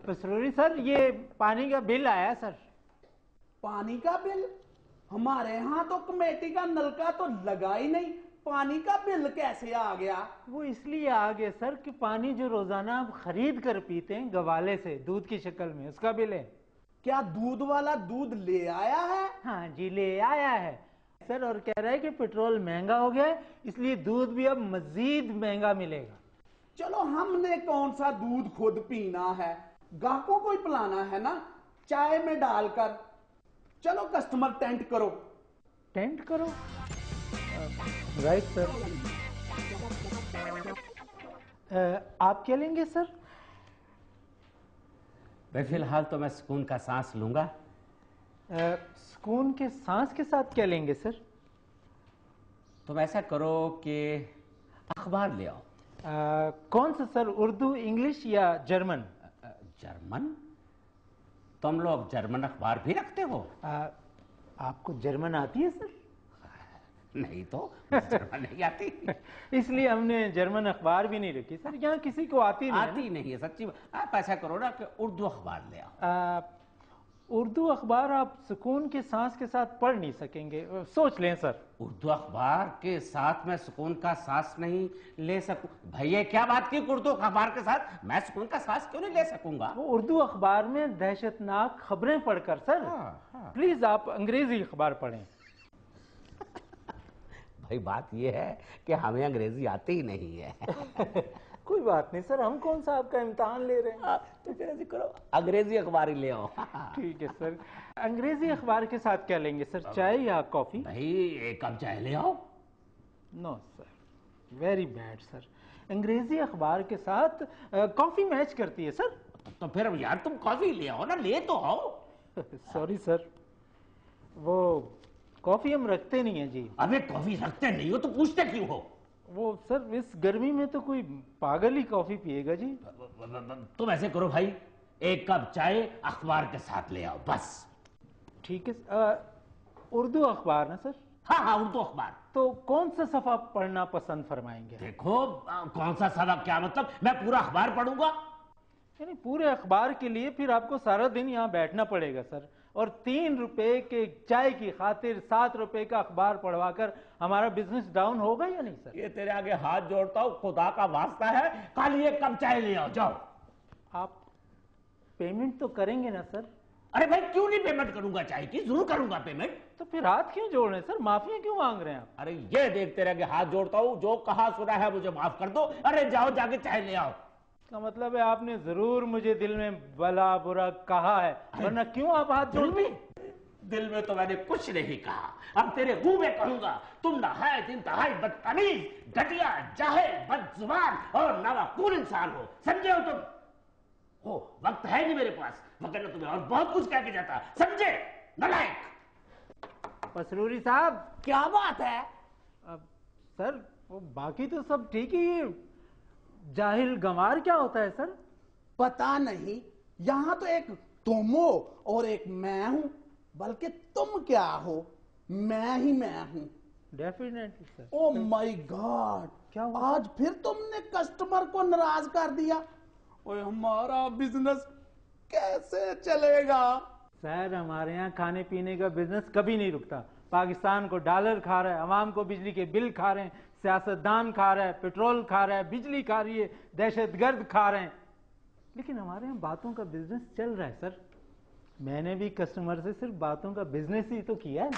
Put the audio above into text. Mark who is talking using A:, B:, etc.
A: पसरूरी sir, ये पानी का बिल आया सर।
B: पानी का बिल? हमारे यहाँ तो कमेटी का नलका तो लगा ही नहीं, पानी का बिल कैसे आ गया?
A: वो इसलिए आ गया सर कि पानी जो रोजाना आप खरीद कर पीते हैं गवाले से दूध की शक्ल में, उसका बिल है।
B: क्या दूध वाला दूध ले आया है?
A: हाँ जी, ले आया है सर, और कह रहा है कि पेट्रोल महंगा हो गया है, इसलिए दूध भी अब मजीद महंगा मिलेगा।
B: चलो, हमने कौन सा दूध खुद पीना है, ग्राहकों को ही पिलाना है ना, चाय में डालकर। चलो कस्टमर टेंट करो।
A: टेंट करो? Right sir. आप क्या लेंगे सर?
C: भाई फिलहाल तो मैं सुकून का सांस लूंगा।
A: सुकून के सांस के साथ क्या लेंगे सर?
C: तुम ऐसा करो कि अखबार ले आओ।
A: कौन सा सर, उर्दू, इंग्लिश या जर्मन?
C: जर्मन? तुम लोग जर्मन अखबार भी रखते हो?
A: आपको जर्मन आती है सर?
C: नहीं तो जर्मन नहीं आती।
A: इसलिए हमने जर्मन अखबार भी नहीं रखी सर, यहाँ किसी को आती
C: नहीं है सच्ची। आप ऐसा करो ना कि उर्दू अखबार ले आओ।
A: उर्दू अखबार आप सुकून के सांस के साथ पढ़ नहीं सकेंगे, सोच लें सर।
C: उर्दू अखबार के साथ मैं सुकून का सांस नहीं ले सकूं? भैया क्या बात की, उर्दू अखबार के साथ मैं सुकून का सांस क्यों नहीं ले सकूंगा?
A: वो उर्दू अखबार में दहशतनाक खबरें पढ़कर सर। प्लीज आप अंग्रेजी अखबार पढ़ें।
C: भाई बात यह है कि हमें अंग्रेजी आती ही नहीं है।
A: कोई बात नहीं सर, हम कौन सा आपका इम्तिहान ले रहे हैं।
C: तो फिर ऐसे करो, अंग्रेजी अखबार ही ले आओ।
A: ठीक है सर। अंग्रेजी अखबार के साथ क्या लेंगे सर, चाय या कॉफी?
C: भाई एक कप चाय ले आओ।
A: No sir, very bad sir. अंग्रेजी अखबार के साथ कॉफी मैच करती है सर।
C: तो फिर यार तुम कॉफी ले आओ ना, ले तो आओ।
A: सॉरी सर, वो कॉफी हम रखते नहीं है जी।
C: अबे कॉफी रखते नहीं हो तो पूछते क्यों हो?
A: वो सर इस गर्मी में तो कोई पागल ही कॉफी पिएगा जी।
C: तुम ऐसे करो भाई, एक कप चाय अखबार के साथ ले आओ बस।
A: ठीक है। उर्दू अखबार ना सर?
C: हाँ उर्दू अखबार।
A: तो कौन सा सफा पढ़ना पसंद फरमाएंगे?
C: देखो कौन सा सफा, क्या मतलब मैं पूरा अखबार पढ़ूंगा?
A: यानी पूरे अखबार के लिए फिर आपको सारा दिन यहाँ बैठना पड़ेगा सर, और 3 रुपए के चाय की खातिर 7 रुपए का अखबार पढ़वाकर हमारा बिजनेस डाउन होगा या नहीं सर?
C: ये तेरे आगे हाथ जोड़ता हूँ, खुदा का वास्ता है, कल ये कप चाय ले आओ, जाओ।
A: आप पेमेंट तो करेंगे ना सर?
C: अरे भाई क्यों नहीं पेमेंट करूंगा, चाय की जरूर करूंगा पेमेंट।
A: तो फिर हाथ क्यों जोड़ रहे हैं सर, माफिया क्यों मांग रहे हैं आप?
C: अरे ये देख तेरे आगे हाथ जोड़ता हूँ, जो कहा सुना है मुझे माफ कर दो। अरे जाओ जाके चाय ले आओ।
A: का मतलब है आपने जरूर मुझे दिल में भला बुरा कहा है, वरना क्यों आप हाथ जोड़ रहे?
C: दिल में तो मैंने कुछ नहीं कहा, अब तेरे मुंह में कहूंगा। तुम नहायत इंतहाई बदतमीज, घटिया, जाहिल, बदजुबान और नावाकून इंसान हो, समझे हो तुम? हो वक्त है नहीं मेरे पास, मगर तुम्हें और बहुत कुछ कह के जाता, समझे नालायक।
A: पसरूरी साहब,
B: क्या बात है?
A: अब सर वो बाकी तो सब ठीक ही, जाहिल गंवार क्या होता है सर?
B: पता नहीं, यहाँ तो एक तुम हो और एक मैं हूं, बल्कि तुम क्या हो, मैं ही मैं हूं।
A: Definitely sir.
B: Oh my God,
A: क्या हुआ?
B: आज फिर तुमने कस्टमर को नाराज कर दिया। ओए हमारा बिजनेस कैसे चलेगा?
A: सर हमारे यहाँ खाने पीने का बिजनेस कभी नहीं रुकता। पाकिस्तान को डॉलर खा रहा है, अवाम को बिजली के बिल खा रहे हैं, सियासतदान खा रहा है, पेट्रोल खा रहा है, बिजली खा रही है, दहशतगर्द खा रहे हैं, लेकिन हमारे यहाँ बातों का बिजनेस चल रहा है सर। मैंने भी कस्टमर से सिर्फ बातों का बिजनेस ही तो किया है।